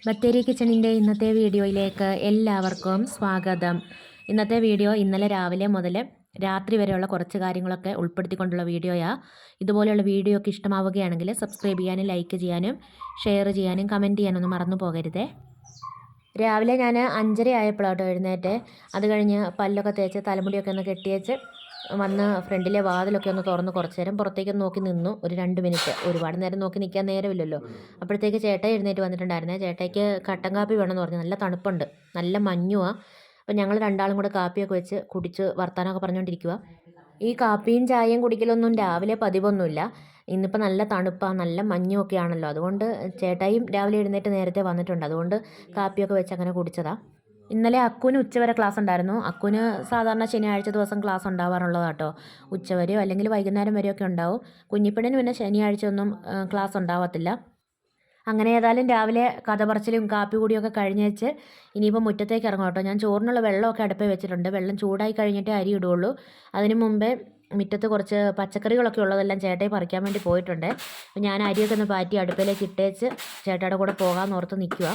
ബത്തേരി കിച്ചണിൻ്റെ ഇന്നത്തെ വീഡിയോയിലേക്ക് എല്ലാവർക്കും സ്വാഗതം. ഇന്നത്തെ വീഡിയോ ഇന്നലെ രാവിലെ മുതൽ രാത്രി വരെയുള്ള കുറച്ച് കാര്യങ്ങളൊക്കെ ഉൾപ്പെടുത്തിക്കൊണ്ടുള്ള വീഡിയോയാണ്. ഇതുപോലെയുള്ള വീഡിയോ ഒക്കെ ഇഷ്ടമാവുകയാണെങ്കിൽ സബ്സ്ക്രൈബ് ചെയ്യാനും ലൈക്ക് ചെയ്യാനും ഷെയർ ചെയ്യാനും കമൻറ്റ് ചെയ്യാനൊന്നും മറന്നു പോകരുതേ. രാവിലെ ഞാൻ 5:30 ആയപ്പോഴാട്ടോ എഴുന്നേറ്റ്. അത് കഴിഞ്ഞ് പല്ലൊക്കെ തേച്ച് തലമുടിയൊക്കെ ഒന്ന് കെട്ടിയേച്ച് വന്ന് ഫ്രണ്ടിലെ വാതിലൊക്കെ ഒന്ന് തുറന്ന് കുറച്ച് നേരം പുറത്തേക്ക് നോക്കി നിന്നു. ഒരു 2 മിനിറ്റ്. ഒരുപാട് നേരം നോക്കി നിൽക്കാൻ നേരമില്ലല്ലോ. അപ്പോഴത്തേക്ക് ചേട്ടായി എഴുന്നേറ്റ് വന്നിട്ടുണ്ടായിരുന്നേ. ചേട്ടായിക്ക് കട്ടൻ കാപ്പി വേണമെന്ന് പറഞ്ഞു. നല്ല തണുപ്പുണ്ട്, നല്ല മഞ്ഞുവാണ്. അപ്പോൾ ഞങ്ങൾ രണ്ടാളും കൂടെ കാപ്പിയൊക്കെ വെച്ച് കുടിച്ച് വർത്താനമൊക്കെ പറഞ്ഞുകൊണ്ടിരിക്കുക. ഈ കാപ്പിയും ചായയും കുടിക്കലൊന്നും രാവിലെ പതിവൊന്നുമില്ല. ഇന്നിപ്പോൾ നല്ല തണുപ്പാണ്, നല്ല മഞ്ഞുമൊക്കെ ആണല്ലോ. അതുകൊണ്ട് ചേട്ടായിയും രാവിലെ എഴുന്നേറ്റ് നേരത്തെ വന്നിട്ടുണ്ട്. അതുകൊണ്ട് കാപ്പിയൊക്കെ വെച്ച് അങ്ങനെ കുടിച്ചതാണ്. ഇന്നലെ അക്കുവിന് ഉച്ചവരെ ക്ലാസ് ഉണ്ടായിരുന്നു. അക്കുവിന് സാധാരണ ശനിയാഴ്ച ദിവസം ക്ലാസ് ഉണ്ടാവാറുള്ളതാട്ടോ. ഉച്ചവരെയോ അല്ലെങ്കിൽ വൈകുന്നേരം വരെയൊക്കെ ഉണ്ടാവും. കുഞ്ഞിപ്പെണ്ണിന് പിന്നെ ശനിയാഴ്ച ഒന്നും ക്ലാസ് ഉണ്ടാവത്തില്ല. അങ്ങനെ ഏതായാലും രാവിലെ കഥ പറച്ചിലും കാപ്പി കൂടിയൊക്കെ കഴിഞ്ഞ് വെച്ച് ഇനിയിപ്പോൾ മുറ്റത്തേക്ക് ഇറങ്ങും കേട്ടോ. ഞാൻ ചോറിനുള്ള വെള്ളമൊക്കെ അടുപ്പിൽ വെച്ചിട്ടുണ്ട്. വെള്ളം ചൂടായി കഴിഞ്ഞിട്ടേ അരി ഇടുകയുള്ളൂ. അതിന് മുമ്പേ മുറ്റത്ത് കുറച്ച് പച്ചക്കറികളൊക്കെ ഉള്ളതെല്ലാം ചേട്ടായി പറിക്കാൻ വേണ്ടി പോയിട്ടുണ്ട്. അപ്പോൾ ഞാൻ അരിയൊക്കെ ഒന്ന് പാറ്റി അടുപ്പിലേക്ക് ഇട്ടേച്ച് ചേട്ടായുടെ കൂടെ പോകാമെന്ന് ഓർത്ത് നിൽക്കുക.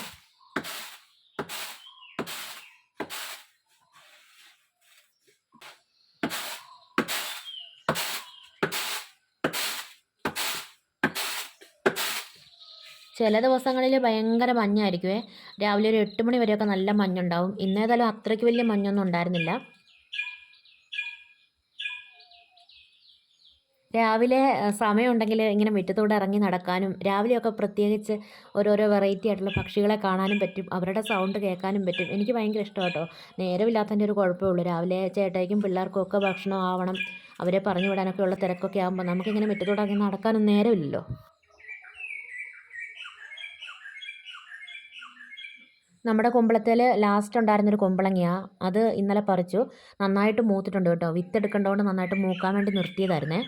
ചില ദിവസങ്ങളിൽ ഭയങ്കര മഞ്ഞായിരിക്കുമേ. രാവിലെ ഒരു 8 മണി വരെയൊക്കെ നല്ല മഞ്ഞുണ്ടാവും. ഇന്നേതായാലും അത്രയ്ക്ക് വലിയ മഞ്ഞൊന്നും ഉണ്ടായിരുന്നില്ല. രാവിലെ സമയമുണ്ടെങ്കിൽ ഇങ്ങനെ മുറ്റത്തൂടെ ഇറങ്ങി നടക്കാനും രാവിലെയൊക്കെ പ്രത്യേകിച്ച് ഓരോരോ വെറൈറ്റി ആയിട്ടുള്ള പക്ഷികളെ കാണാനും പറ്റും. അവരുടെ സൗണ്ട് കേൾക്കാനും പറ്റും. എനിക്ക് ഭയങ്കര ഇഷ്ടമാണ് കേട്ടോ. നേരമില്ലാത്തതിൻ്റെ ഒരു കുഴപ്പമേ ഉള്ളൂ. രാവിലെ ചേട്ടായിക്കും പിള്ളേർക്കും ഒക്കെ ഭക്ഷണം ആവണം, അവരെ പറഞ്ഞു വിടാനൊക്കെ ഉള്ള തിരക്കൊക്കെ ആകുമ്പോൾ നമുക്കിങ്ങനെ മുറ്റത്തൂടെ ഇറങ്ങി നടക്കാനൊന്നും നേരമില്ലല്ലോ. നമ്മുടെ കുമ്പളത്തിൽ ലാസ്റ്റ് ഉണ്ടായിരുന്നൊരു കുമ്പളങ്ങയാണ്. അത് ഇന്നലെ പറിച്ചു. നന്നായിട്ട് മൂത്തിട്ടുണ്ട് കേട്ടോ. വിത്തെടുക്കേണ്ടതുകൊണ്ട് നന്നായിട്ട് മൂക്കാൻ വേണ്ടി നിർത്തിയതായിരുന്നേ.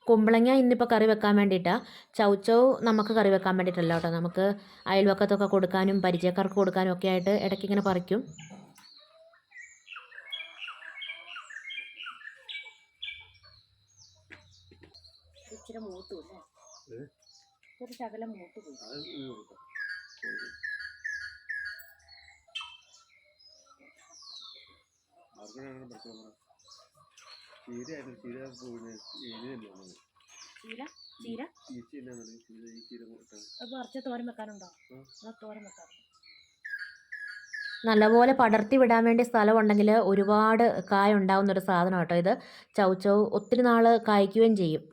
കുമ്പളങ്ങ ഇന്നിപ്പോൾ കറി വെക്കാൻ വേണ്ടിയിട്ടാണ്. ചൗച്ചൗ നമുക്ക് കറി വെക്കാൻ വേണ്ടിയിട്ടല്ല കേട്ടോ. നമുക്ക് അയൽവക്കത്തൊക്കെ കൊടുക്കാനും പരിചയക്കാർക്ക് കൊടുക്കാനും ഒക്കെ ആയിട്ട് ഇടയ്ക്കിങ്ങനെ പറിക്കും. ഇച്ചിരി മൂത്തു അല്ലേ, ഒരു ശകലം മൂത്ത് പോയി. നല്ലപോലെ പടർത്തി വിടാൻ വേണ്ടി സ്ഥലമുണ്ടെങ്കിൽ ഒരുപാട് കായ ഉണ്ടാവുന്നൊരു സാധനം കേട്ടോ ഇത്. ചൗച്ചൗ ഒത്തിരി നാൾ കായ്ക്കുകയും ചെയ്യും.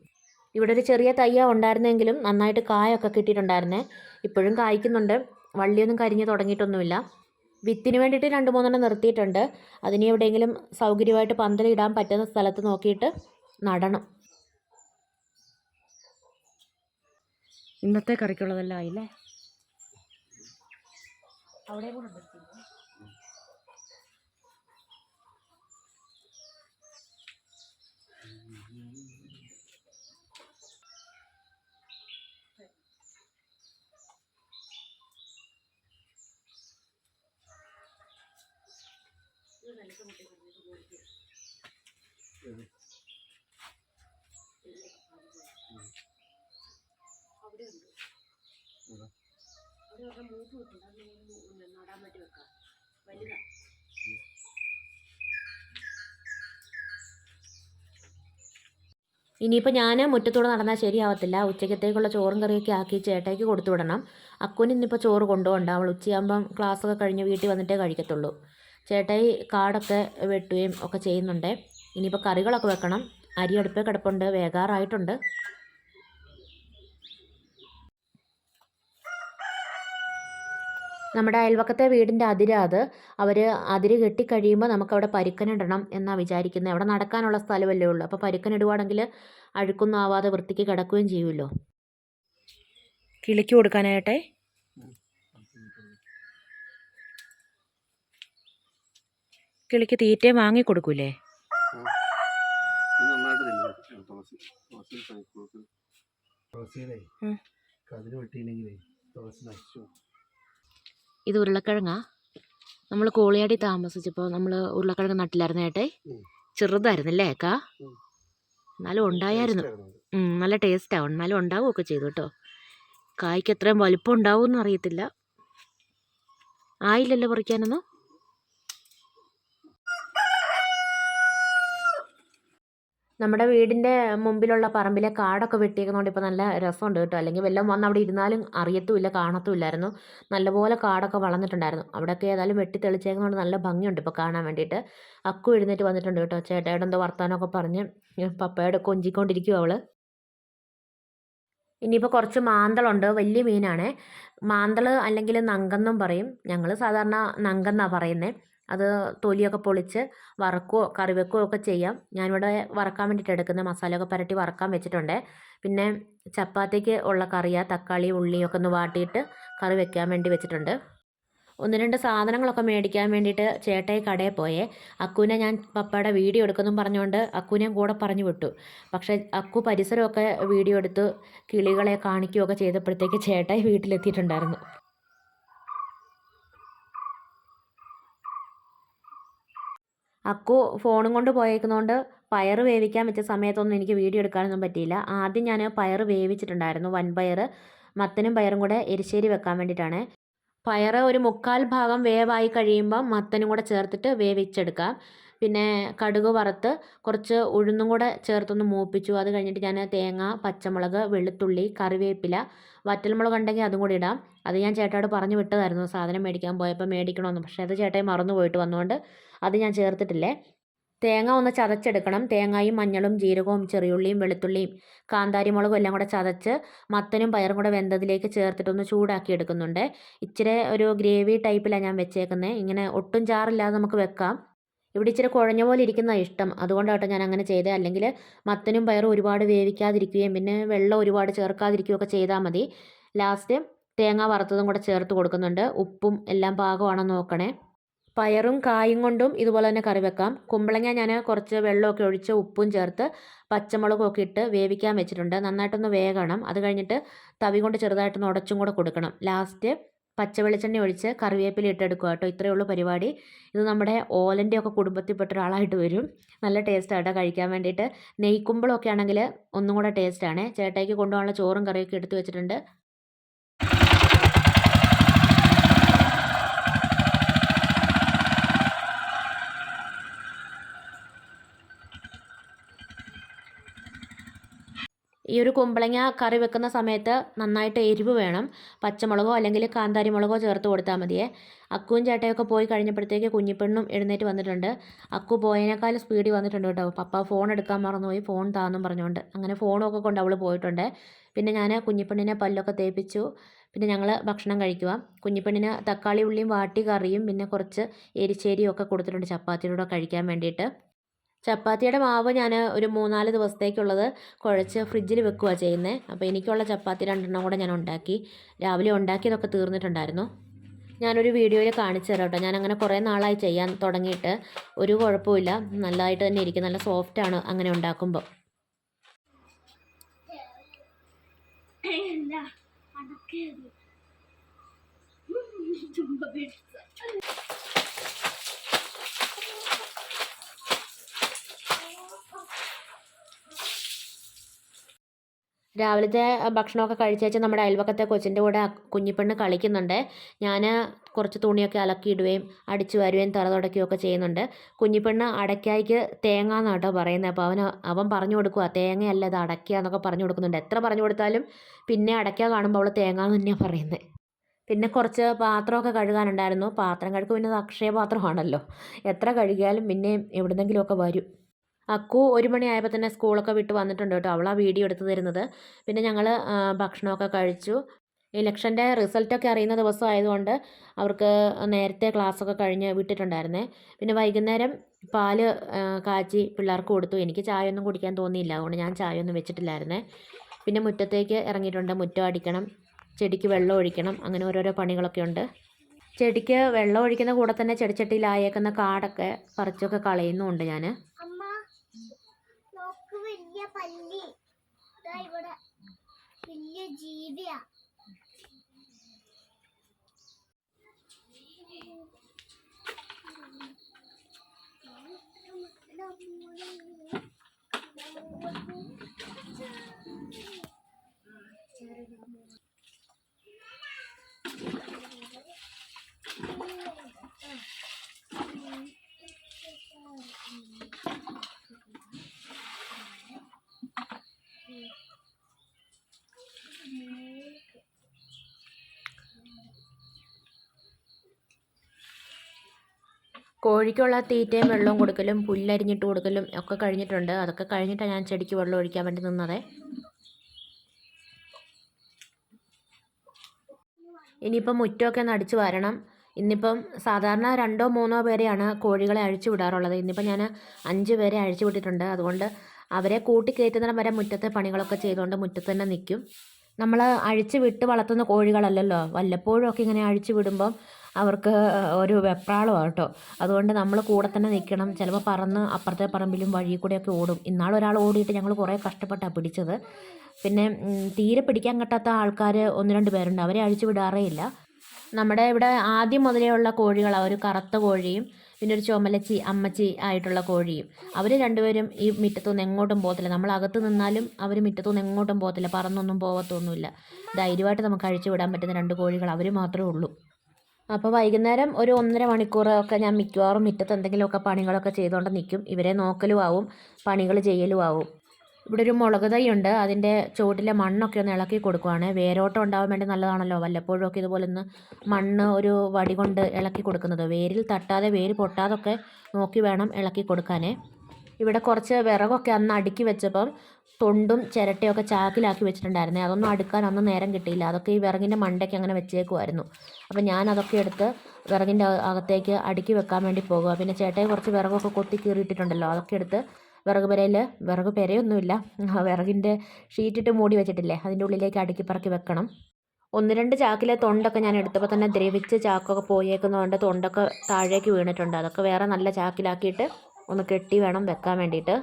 ഇവിടെ ഒരു ചെറിയ തയ്യ ഉണ്ടായിരുന്നെങ്കിലും നന്നായിട്ട് കായൊക്കെ കിട്ടിയിട്ടുണ്ടായിരുന്നേ. ഇപ്പോഴും കായ്ക്കുന്നുണ്ട്. വള്ളിയൊന്നും കരിഞ്ഞ് തുടങ്ങിയിട്ടൊന്നുമില്ല. വിത്തിന് വേണ്ടിയിട്ട് 2-3 നിർത്തിയിട്ടുണ്ട്. അതിന് എവിടെയെങ്കിലും സൗകര്യമായിട്ട് പന്തലിടാൻ പറ്റുന്ന സ്ഥലത്ത് നോക്കിയിട്ട് നടണം. ഇന്നത്തെ കറിക്കുള്ളതെല്ലാം ആയില്ലേ? അവിടെ കൂടെ നടാൻ വേണ്ടി വെക്കാം. വലുതാ. ഇനിയിപ്പോൾ ഞാൻ മുറ്റത്തൂടെ നടന്നാൽ ശരിയാവത്തില്ല. ഉച്ചക്കത്തേക്കുള്ള ചോറും കറിയൊക്കെ ആക്കി ചേട്ടായിക്ക് കൊടുത്തു വിടണം. അക്കുവിന് ഇന്നിപ്പോൾ ചോറ് കൊണ്ടുപോകണ്ട. അവൾ ഉച്ചയാകുമ്പം ക്ലാസ്സൊക്കെ കഴിഞ്ഞ് വീട്ടിൽ വന്നിട്ടേ കഴിക്കത്തുള്ളൂ. ചേട്ടായി കാടൊക്കെ വെട്ടുകയും ഒക്കെ ചെയ്യുന്നുണ്ട്. ഇനിയിപ്പോൾ കറികളൊക്കെ വെക്കണം. അരി അടുപ്പേ കിടപ്പുണ്ട്, വേകാറായിട്ടുണ്ട്. നമ്മുടെ അയൽവക്കത്തെ വീടിൻ്റെ അതിരാ അത്. അവർ അതിര് കെട്ടിക്കഴിയുമ്പോൾ നമുക്കവിടെ പരുക്കനിടണം എന്നാണ് വിചാരിക്കുന്നത്. അവിടെ നടക്കാനുള്ള സ്ഥലമല്ലേ ഉള്ളൂ. അപ്പോൾ പരുക്കനിടുവാണെങ്കിൽ അഴുക്കൊന്നും ആവാതെ വൃത്തിക്ക് കിടക്കുകയും ചെയ്യുമല്ലോ. കിളിക്ക് കൊടുക്കാനായിട്ടേ കിളിക്ക് തീറ്റയും വാങ്ങി കൊടുക്കൂലേ? ഇത് ഉരുളക്കിഴങ്ങാ. നമ്മൾ കോളിയാടി താമസിച്ചപ്പോൾ നമ്മൾ ഉരുളക്കിഴങ്ങ് നട്ടില്ലായിരുന്നു ഏട്ടേ. ചെറുതായിരുന്നല്ലേ ഏക്കാ? എന്നാലും ഉണ്ടായിരുന്നു. നല്ല ടേസ്റ്റാവും. എന്നാലും ഉണ്ടാവുകയൊക്കെ ചെയ്തു കേട്ടോ. കായ്ക്ക് എത്രയും വലിപ്പം ഉണ്ടാവുമെന്ന് അറിയത്തില്ല. ആയില്ലല്ലോ പറിക്കാനൊന്നും. നമ്മുടെ വീടിൻ്റെ മുമ്പിലുള്ള പറമ്പിലെ കാടൊക്കെ വെട്ടിയേക്കുന്നതുകൊണ്ട് ഇപ്പോൾ നല്ല രസമുണ്ട് കേട്ടോ. അല്ലെങ്കിൽ വല്ലതും വന്ന് അവിടെ ഇരുന്നാലും അറിയത്തുമില്ല, കാണത്തുമില്ലായിരുന്നു. നല്ലപോലെ കാടൊക്കെ വളർന്നിട്ടുണ്ടായിരുന്നു. അവിടെയൊക്കെ ഏതായാലും വെട്ടി തെളിച്ചേക്കുന്നതുകൊണ്ട് നല്ല ഭംഗിയുണ്ട് ഇപ്പോൾ കാണാൻ വേണ്ടിയിട്ട്. അക്കു എഴുന്നേറ്റ് വന്നിട്ടുണ്ട് കേട്ടോ. ചേട്ടായുടെ എന്തോ വർത്താനമൊക്കെ പറഞ്ഞ് പപ്പയോടെ കൊഞ്ചിക്കൊണ്ടിരിക്കും അവൾ. ഇനിയിപ്പോൾ കുറച്ച് മാന്തളുണ്ട്. വലിയ മീനാണേ. മാന്തൾ അല്ലെങ്കിൽ നങ്കെന്നും പറയും. ഞങ്ങൾ സാധാരണ നങ്കെന്നാണ് പറയുന്നത്. അത് തൊലിയൊക്കെ പൊളിച്ച് വറക്കുകയോ കറി വെക്കുകയോ ഒക്കെ ചെയ്യാം. ഞാനിവിടെ വറക്കാൻ വേണ്ടിയിട്ട് എടുക്കുന്നത്. മസാലയൊക്കെ പുരട്ടി വറക്കാൻ വെച്ചിട്ടുണ്ട്. പിന്നെ ചപ്പാത്തിക്ക് ഉള്ള കറിയാണ്. തക്കാളി ഉള്ളിയൊക്കെ ഒന്ന് വാട്ടിയിട്ട് കറി വെക്കാൻ വേണ്ടി വെച്ചിട്ടുണ്ട്. ഒന്ന് രണ്ട് സാധനങ്ങളൊക്കെ മേടിക്കാൻ വേണ്ടിയിട്ട് ചേട്ടായി കടയിൽ പോയേ. അക്കുവിനെ ഞാൻ പപ്പയുടെ വീഡിയോ എടുക്കുമെന്നും പറഞ്ഞുകൊണ്ട് അക്കുവിനെയും കൂടെ പറഞ്ഞു വിട്ടു. പക്ഷേ അക്കു പരിസരമൊക്കെ വീഡിയോ എടുത്ത് കിളികളെ കാണിക്കുകയൊക്കെ ചെയ്തപ്പോഴത്തേക്ക് ചേട്ടായി വീട്ടിലെത്തിയിട്ടുണ്ടായിരുന്നു. അക്കു ഫോണും കൊണ്ട് പോയേക്കുന്നതുകൊണ്ട് പയർ വേവിക്കാൻ വെച്ച സമയത്തൊന്നും എനിക്ക് വീഡിയോ എടുക്കാനൊന്നും പറ്റിയില്ല. ആദ്യം ഞാൻ പയർ വേവിച്ചിട്ടുണ്ടായിരുന്നു. വൻപയർ മത്തനും പയറും കൂടെ എരിശ്ശേരി വെക്കാൻ വേണ്ടിയിട്ടാണ്. പയർ ഒരു 1/4 ഭാഗം വേവായി കഴിയുമ്പം മത്തനും കൂടെ ചേർത്തിട്ട് വേവിച്ചെടുക്കാം. പിന്നെ കടുക് വറുത്ത് കുറച്ച് ഉഴുന്നും കൂടെ ചേർത്തൊന്ന് മൂപ്പിച്ചു. അത് കഴിഞ്ഞിട്ട് ഞാൻ തേങ്ങ, പച്ചമുളക്, വെളുത്തുള്ളി, കറിവേപ്പില, വറ്റൽമുളക് ഉണ്ടെങ്കിൽ അതും കൂടി ഇടാം. അത് ഞാൻ ചേട്ടായോട് പറഞ്ഞു വിട്ടതായിരുന്നു സാധനം മേടിക്കാൻ പോയപ്പോൾ മേടിക്കണമെന്ന്. പക്ഷേ അത് ചേട്ടായി മറന്നു പോയിട്ട് വന്നുകൊണ്ട് അത് ഞാൻ ചേർത്തിട്ടില്ലേ. തേങ്ങ ഒന്ന് ചതച്ചെടുക്കണം. തേങ്ങയും മഞ്ഞളും ജീരകവും ചെറിയുള്ളിയും വെളുത്തുള്ളിയും കാന്താരിമുളകും എല്ലാം കൂടെ ചതച്ച് മത്തനും പയറും കൂടെ വെന്തതിലേക്ക് ചേർത്തിട്ടൊന്ന് ചൂടാക്കി എടുക്കുന്നുണ്ട്. ഇച്ചിരി ഒരു ഗ്രേവി ടൈപ്പിലാണ് ഞാൻ വെച്ചേക്കുന്നത്. ഇങ്ങനെ ഒട്ടും ചാറില്ലാതെ നമുക്ക് വെക്കാം. ഇവിടെ ഇച്ചിരി കുഴഞ്ഞ പോലെ ഇരിക്കുന്നതാണ് ഇഷ്ടം. അതുകൊണ്ടാട്ടോ ഞാൻ അങ്ങനെ ചെയ്തത്. അല്ലെങ്കിൽ മത്തനും പയറും ഒരുപാട് വേവിക്കാതിരിക്കുകയും പിന്നെ വെള്ളം ഒരുപാട് ചേർക്കാതിരിക്കുകയൊക്കെ ചെയ്താൽ മതി. ലാസ്റ്റ് തേങ്ങ വറുത്തതും കൂടെ ചേർത്ത് കൊടുക്കുന്നുണ്ട്. ഉപ്പും എല്ലാം പാകമാണെന്ന് നോക്കണേ. പയറും കായും കൊണ്ടും ഇതുപോലെ തന്നെ കറി വെക്കാം. കുമ്പളങ്ങ ഞാൻ കുറച്ച് വെള്ളമൊക്കെ ഒഴിച്ച് ഉപ്പും ചേർത്ത് പച്ചമുളകും ഒക്കെ ഇട്ട് വേവിക്കാൻ വെച്ചിട്ടുണ്ട്. നന്നായിട്ടൊന്ന് വേകണം. അത് കഴിഞ്ഞിട്ട് തവി കൊണ്ട് ചെറുതായിട്ടൊന്ന് ഉടച്ചും കൂടെ കൊടുക്കണം. ലാസ്റ്റ് പച്ച വെളിച്ചെണ്ണ ഒഴിച്ച് കറിവേപ്പില ഇട്ടെടുക്കുക കേട്ടോ. ഇത്രയേ ഉള്ളൂ പരിപാടി. ഇത് നമ്മുടെ ഓലൻ്റെ ഒക്കെ കുടുംബത്തിൽപ്പെട്ട ഒരാളായിട്ട് വരും. നല്ല ടേസ്റ്റാണ് കേട്ടോ കഴിക്കാൻ വേണ്ടിയിട്ട്. നെയ്ക്കുമ്പളമൊക്കെ ആണെങ്കിൽ ഒന്നും കൂടെ ടേസ്റ്റാണ്. ചേട്ടായിക്ക് കൊണ്ടുപോകാനുള്ള ചോറും കറിയൊക്കെ എടുത്ത് വെച്ചിട്ടുണ്ട്. ഈ ഒരു കുമ്പളങ്ങ കറി വെക്കുന്ന സമയത്ത് നന്നായിട്ട് എരിവ് വേണം. പച്ചമുളകോ അല്ലെങ്കിൽ കാന്താരി മുളകോ ചേർത്ത് കൊടുത്താൽ മതിയേ. അക്കുവും ചേട്ടയൊക്കെ പോയി കഴിഞ്ഞപ്പോഴത്തേക്ക് കുഞ്ഞിപ്പെണ്ണും എഴുന്നേറ്റ് വന്നിട്ടുണ്ട്. അക്കു പോയതിനേക്കാൾ സ്പീഡിൽ വന്നിട്ടുണ്ട് കേട്ടോ. പപ്പ ഫോൺ എടുക്കാൻ മറന്നുപോയി, ഫോൺ താന്നും പറഞ്ഞുകൊണ്ട്. അങ്ങനെ ഫോണൊക്കെ കൊണ്ട് അവൾ പോയിട്ടുണ്ട്. പിന്നെ ഞാൻ കുഞ്ഞിപ്പെണ്ണിനെ പല്ലൊക്കെ തേപ്പിച്ചു. പിന്നെ ഞങ്ങൾ ഭക്ഷണം കഴിക്കുക. കുഞ്ഞിപ്പെണ്ണിന് തക്കാളി ഉള്ളിയും വാട്ടി കറിയും പിന്നെ കുറച്ച് എരിശ്ശേരിയും ഒക്കെ കൊടുത്തിട്ടുണ്ട് ചപ്പാത്തിയുടെ കൂടെ കഴിക്കാൻ വേണ്ടിയിട്ട്. ചപ്പാത്തിയുടെ മാവ് ഞാൻ ഒരു 3-4 ദിവസത്തേക്കുള്ളത് കുഴച്ച് ഫ്രിഡ്ജിൽ വെക്കുകയാണ് ചെയ്യുന്നത്. അപ്പോൾ എനിക്കുള്ള ചപ്പാത്തി 2 കൂടെ ഞാൻ ഉണ്ടാക്കി. രാവിലെ ഉണ്ടാക്കിയതൊക്കെ തീർന്നിട്ടുണ്ടായിരുന്നു. ഞാനൊരു വീഡിയോയിൽ കാണിച്ചു തരാം കേട്ടോ. ഞാനങ്ങനെ കുറേ നാളായി ചെയ്യാൻ തുടങ്ങിയിട്ട്. ഒരു കുഴപ്പമില്ല, നല്ലതായിട്ട് തന്നെ ഇരിക്കും. നല്ല സോഫ്റ്റാണ് അങ്ങനെ ഉണ്ടാക്കുമ്പോൾ. രാവിലത്തെ ഭക്ഷണമൊക്കെ കഴിച്ചേച്ച് നമ്മുടെ അയൽവക്കത്തെ കൊച്ചിൻ്റെ കൂടെ കുഞ്ഞിപ്പെണ്ണ് കളിക്കുന്നുണ്ട്. ഞാൻ കുറച്ച് തുണിയൊക്കെ അലക്കിയിടുകയും അടിച്ചു വാരുകയും തറ തുടയ്ക്കുകയൊക്കെ ചെയ്യുന്നുണ്ട്. കുഞ്ഞിപ്പെണ്ണ് അടയ്ക്കായ്ക്ക് തേങ്ങ എന്നാണ് കേട്ടോ പറയുന്നത്. അപ്പോൾ അവൻ പറഞ്ഞു കൊടുക്കുക, തേങ്ങയല്ല ഇത് അടയ്ക്ക എന്നൊക്കെ പറഞ്ഞു കൊടുക്കുന്നുണ്ട്. എത്ര പറഞ്ഞു കൊടുത്താലും പിന്നെ അടയ്ക്ക കാണുമ്പോൾ അവൾ തേങ്ങ എന്ന് തന്നെയാണ് പറയുന്നത്. പിന്നെ കുറച്ച് പാത്രമൊക്കെ കഴുകാനുണ്ടായിരുന്നു. പാത്രം കഴുകുക പിന്നെ അത് അക്ഷയ പാത്രമാണല്ലോ. എത്ര കഴുകിയാലും പിന്നെയും എവിടുന്നെങ്കിലുമൊക്കെ വരും. അക്കു 1 മണിയായപ്പോൾ തന്നെ സ്കൂളൊക്കെ വിട്ട് വന്നിട്ടുണ്ട് കേട്ടോ. അവളാ വീഡിയോ എടുത്ത് തരുന്നത്. പിന്നെ ഞങ്ങൾ ഭക്ഷണമൊക്കെ കഴിച്ചു. ഇലക്ഷൻ്റെ റിസൾട്ടൊക്കെ അറിയുന്ന ദിവസം ആയതുകൊണ്ട് അവർക്ക് നേരത്തെ ക്ലാസ്സൊക്കെ കഴിഞ്ഞ് വിട്ടിട്ടുണ്ടായിരുന്നേ. പിന്നെ വൈകുന്നേരം പാല് കാച്ചി പിള്ളേർക്ക് കൊടുത്തു. എനിക്ക് ചായ ഒന്നും കുടിക്കാൻ തോന്നിയില്ല, അതുകൊണ്ട് ഞാൻ ചായ ഒന്നും വെച്ചിട്ടില്ലായിരുന്നേ. പിന്നെ മുറ്റത്തേക്ക് ഇറങ്ങിയിട്ടുണ്ട്. മുറ്റം അടിക്കണം, ചെടിക്ക് വെള്ളം ഒഴിക്കണം, അങ്ങനെ ഓരോരോ പണികളൊക്കെ ഉണ്ട്. ചെടിക്ക് വെള്ളം ഒഴിക്കുന്ന കൂടെ തന്നെ ചെടിച്ചട്ടിയിലായേക്കുന്ന കാടൊക്കെ പറിച്ചൊക്കെ കളയുന്നുമുണ്ട് ഞാൻ. വലിയ പല്ലി ഇവിടെ വലിയ ജീവിയാ. കോഴിക്കുള്ള തീറ്റയും വെള്ളവും കൊടുക്കലും പുല്ലരിഞ്ഞിട്ട് കൊടുക്കലും ഒക്കെ കഴിഞ്ഞിട്ടുണ്ട്. അതൊക്കെ കഴിഞ്ഞിട്ടാണ് ഞാൻ ചെടിക്ക് വെള്ളം ഒഴിക്കാൻ വേണ്ടി നിന്നത്. ഇനിയിപ്പം മുറ്റമൊക്കെ ഒന്ന് അടിച്ചു വാരണം. ഇന്നിപ്പം സാധാരണ 2 3 പേരെയാണ് കോഴികളെ അഴിച്ചു വിടാറുള്ളത്. ഇന്നിപ്പം ഞാൻ 5 പേരെ അഴിച്ചു വിട്ടിട്ടുണ്ട്. അതുകൊണ്ട് അവരെ കൂട്ടിക്കയറ്റുന്നിടം വരെ മുറ്റത്തെ പണികളൊക്കെ ചെയ്തുകൊണ്ട് മുറ്റത്ത് തന്നെ നിൽക്കും. നമ്മൾ അഴിച്ചു വിട്ട് വളർത്തുന്ന കോഴികളല്ലല്ലോ, വല്ലപ്പോഴും ഒക്കെ ഇങ്ങനെ അഴിച്ചു വിടുമ്പം അവർക്ക് ഒരു വെപ്രാളമാണ് കേട്ടോ. അതുകൊണ്ട് നമ്മൾ കൂടെ തന്നെ നിൽക്കണം. ചിലപ്പോൾ പറന്ന് അപ്പുറത്തെ പറമ്പിലും വഴി കൂടെയൊക്കെ ഓടും. ഇന്നാളൊരാൾ ഓടിയിട്ട് ഞങ്ങൾ കുറേ കഷ്ടപ്പെട്ടാണ് പിടിച്ചത്. പിന്നെ തീരെ പിടിക്കാൻ കിട്ടാത്ത ആൾക്കാർ 1 2 പേരുണ്ട്. അവരെ അഴിച്ചു വിടാറേ ഇല്ല. നമ്മുടെ ഇവിടെ ആദ്യം മുതലേ ഉള്ള കോഴികളാണ്. ഒരു കറുത്ത കോഴിയും പിന്നെ ഒരു ചുമലച്ചി അമ്മച്ചി ആയിട്ടുള്ള കോഴിയും. അവർ രണ്ടുപേരും ഈ മുറ്റത്തുനിന്ന് എങ്ങോട്ടും പോകത്തില്ല. നമ്മൾ അകത്ത് നിന്നാലും അവർ മുറ്റത്തുനിന്ന് എങ്ങോട്ടും പോകത്തില്ല, പറന്നൊന്നും പോകത്തൊന്നുമില്ല. ധൈര്യമായിട്ട് നമുക്ക് അഴിച്ചു വിടാൻ പറ്റുന്ന 2 കോഴികൾ അവർ മാത്രമേ ഉള്ളൂ. അപ്പോൾ വൈകുന്നേരം ഒരു 1 1/2 മണിക്കൂറൊക്കെ ഞാൻ മിക്കവാറും മുറ്റത്ത് എന്തെങ്കിലുമൊക്കെ പണികളൊക്കെ ചെയ്തുകൊണ്ട് നിൽക്കും. ഇവരെ നോക്കലും ആവും, പണികൾ ചെയ്യലും ആവും. ഇവിടെ ഒരു മുളക് തൈയുണ്ട്. അതിൻ്റെ ചുവട്ടിലെ മണ്ണൊക്കെ ഒന്ന് ഇളക്കി കൊടുക്കുവാണ്. വേരോട്ടം ഉണ്ടാവാൻ വേണ്ടി നല്ലതാണല്ലോ വല്ലപ്പോഴും ഒക്കെ ഇതുപോലെ ഒന്ന് മണ്ണ് ഒരു വടി കൊണ്ട് ഇളക്കി കൊടുക്കുന്നത്. വേരിൽ തട്ടാതെ വേര് പൊട്ടാതൊക്കെ നോക്കി വേണം ഇളക്കി കൊടുക്കാനേ. ഇവിടെ കുറച്ച് വിറകൊക്കെ അന്ന് അടുക്കി വെച്ചപ്പം തൊണ്ടും ചിരട്ടയൊക്കെ ചാക്കിലാക്കി വെച്ചിട്ടുണ്ടായിരുന്നേ. അതൊന്നും അടുക്കാൻ അന്ന് നേരം കിട്ടിയില്ല. അതൊക്കെ ഈ വിറകിൻ്റെ മണ്ടയ്ക്ക് അങ്ങനെ വെച്ചേക്കുമായിരുന്നു. അപ്പം ഞാൻ അതൊക്കെ എടുത്ത് വിറകിൻ്റെ അകത്തേക്ക് അടുക്കി വെക്കാൻ വേണ്ടി പോകുക. പിന്നെ ചേട്ടയെ കുറച്ച് വിറകൊക്കെ കൊത്തി കീറിയിട്ടിട്ടുണ്ടല്ലോ, അതൊക്കെ എടുത്ത് വിറക് പെരയിൽ, വിറക് പെരയൊന്നുമില്ല, വിറകിൻ്റെ ഷീറ്റിട്ട് മൂടി വെച്ചിട്ടില്ലേ, അതിൻ്റെ ഉള്ളിലേക്ക് അടുക്കി പറക്കി വെക്കണം. 1 2 ചാക്കിലെ തൊണ്ടൊക്കെ ഞാൻ എടുത്തപ്പോൾ തന്നെ ദ്രവിച്ച് ചാക്കൊക്കെ പോയേക്കുന്നതുകൊണ്ട് തൊണ്ടൊക്കെ താഴേക്ക് വീണിട്ടുണ്ട്. അതൊക്കെ വേറെ നല്ല ചാക്കിലാക്കിയിട്ട് ഒന്ന് കെട്ടി വേണം വെക്കാൻ വേണ്ടിയിട്ട്.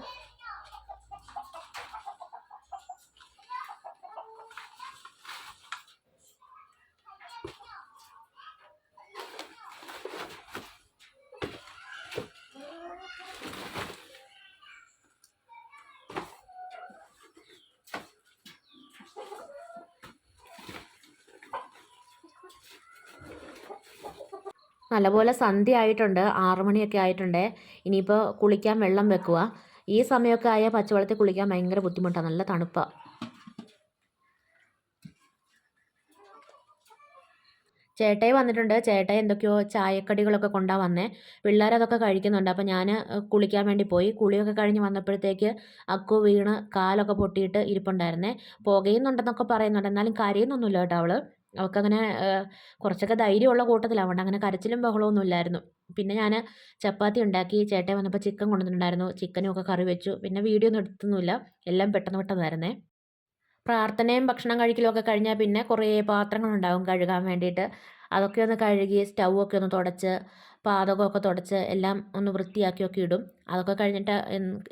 നല്ലപോലെ സന്ധ്യ ആയിട്ടുണ്ട്, 6 മണിയൊക്കെ ആയിട്ടുണ്ട്. ഇനിയിപ്പോൾ കുളിക്കാൻ വെള്ളം വെക്കുക. ഈ സമയമൊക്കെ ആയാൽ പച്ചവെള്ളത്തിൽ കുളിക്കാൻ ഭയങ്കര ബുദ്ധിമുട്ടാണ്, നല്ല തണുപ്പാണ്. ചേട്ടായി വന്നിട്ടുണ്ട്. ചേട്ടായി എന്തൊക്കെയോ ചായക്കടികളൊക്കെ കൊണ്ടാ വന്നേ. പിള്ളേരതൊക്കെ കഴിക്കുന്നുണ്ട്. അപ്പോൾ ഞാൻ കുളിക്കാൻ വേണ്ടി പോയി. കുളിയൊക്കെ കഴിഞ്ഞ് വന്നപ്പോഴത്തേക്ക് അക്കു വീണ് കാലൊക്കെ പൊട്ടിയിട്ട് ഇരിപ്പുണ്ടായിരുന്നേ. പുകയുന്നുണ്ടെന്നൊക്കെ പറയുന്നുണ്ട്, എന്നാലും കരയുന്നൊന്നുമില്ല കേട്ടോ അവൾ. അവൾക്കങ്ങനെ കുറച്ചൊക്കെ ധൈര്യമുള്ള കൂട്ടത്തിലാണ്. അതുകൊണ്ട് അങ്ങനെ കരച്ചിലും ബഹളമൊന്നും ഇല്ലായിരുന്നു. പിന്നെ ഞാൻ ചപ്പാത്തി ഉണ്ടാക്കി. ചേട്ടായി വന്നപ്പോൾ ചിക്കൻ കൊണ്ടുവന്നിട്ടുണ്ടായിരുന്നു. ചിക്കനും ഒക്കെ കറി വെച്ചു. പിന്നെ വീഡിയോ ഒന്നും എടുത്തൊന്നുമില്ല, എല്ലാം പെട്ടെന്ന് പെട്ടെന്നായിരുന്നേ. പ്രാർത്ഥനയും ഭക്ഷണം കഴിക്കലും ഒക്കെ കഴിഞ്ഞാൽ പിന്നെ കുറേ പാത്രങ്ങളുണ്ടാവും കഴുകാൻ വേണ്ടിയിട്ട്. അതൊക്കെ ഒന്ന് കഴുകി സ്റ്റൗവൊക്കെ ഒന്ന് തുടച്ച് പാതകമൊക്കെ തുടച്ച് എല്ലാം ഒന്ന് വൃത്തിയാക്കിയൊക്കെ ഇടും. അതൊക്കെ കഴിഞ്ഞിട്ട്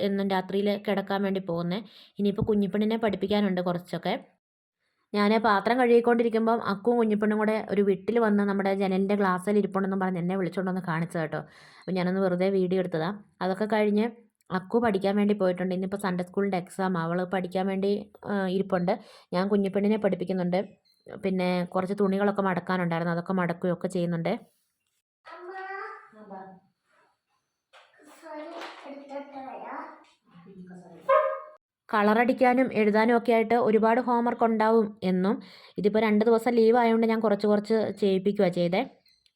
എന്നും രാത്രിയിൽ കിടക്കാൻ വേണ്ടി പോകുന്നത്. ഇനിയിപ്പോൾ കുഞ്ഞിപ്പെണ്ണിനെ പഠിപ്പിക്കാനുണ്ട് കുറച്ചൊക്കെ. ഞാൻ പാത്രം കഴുകിക്കൊണ്ടിരിക്കുമ്പം അക്കുവും കുഞ്ഞിപ്പെണ്ണും കൂടെ ഒരു വിട്ടിൽ വന്ന് നമ്മുടെ ജനലിൻ്റെ ഗ്ലാസ്സിൽ ഇരിപ്പുണ്ടെന്നും പറഞ്ഞ് എന്നെ വിളിച്ചുകൊണ്ടൊന്ന് കാണിച്ചത് കേട്ടോ. അപ്പോൾ ഞാനൊന്ന് വെറുതെ വീഡിയോ എടുത്തതാണ്. അതൊക്കെ കഴിഞ്ഞ് അക്കു പഠിക്കാൻ വേണ്ടി പോയിട്ടുണ്ട്. ഇന്നിപ്പോൾ സൺഡേ സ്കൂളിൻ്റെ എക്സാം, അവൾ പഠിക്കാൻ വേണ്ടി ഇരിപ്പുണ്ട്. ഞാൻ കുഞ്ഞിപ്പെണ്ണിനെ പഠിപ്പിക്കുന്നുണ്ട്. പിന്നെ കുറച്ച് തുണികളൊക്കെ മടക്കാനുണ്ടായിരുന്നു, അതൊക്കെ മടക്കുകയൊക്കെ ചെയ്യുന്നുണ്ട്. കളറടിക്കാനും എഴുതാനും ഒക്കെ ആയിട്ട് ഒരുപാട് ഹോംവർക്ക് ഉണ്ടാവും എന്നും. ഇതിപ്പോൾ 2 ദിവസം ലീവ് ആയതുകൊണ്ട് ഞാൻ കുറച്ച് കുറച്ച് ചെയ്യിപ്പിക്കുകയാണ് ചെയ്തേ.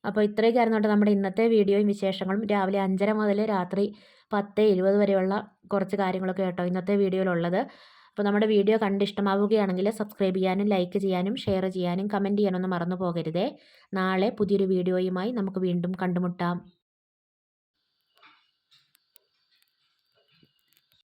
അപ്പോൾ ഇത്രയൊക്കെയായിരുന്നു കേട്ടോ നമ്മുടെ ഇന്നത്തെ വീഡിയോയും വിശേഷങ്ങളും. രാവിലെ 5:30 മുതൽ രാത്രി 10:20 വരെയുള്ള കുറച്ച് കാര്യങ്ങളൊക്കെ കേട്ടോ ഇന്നത്തെ വീഡിയോയിലുള്ളത്. അപ്പോൾ നമ്മുടെ വീഡിയോ കണ്ട് ഇഷ്ടമാവുകയാണെങ്കിൽ സബ്സ്ക്രൈബ് ചെയ്യാനും ലൈക്ക് ചെയ്യാനും ഷെയർ ചെയ്യാനും കമൻറ്റ് ചെയ്യാനൊന്നും മറന്നു പോകരുതേ. നാളെ പുതിയൊരു വീഡിയോയുമായി നമുക്ക് വീണ്ടും കണ്ടുമുട്ടാം.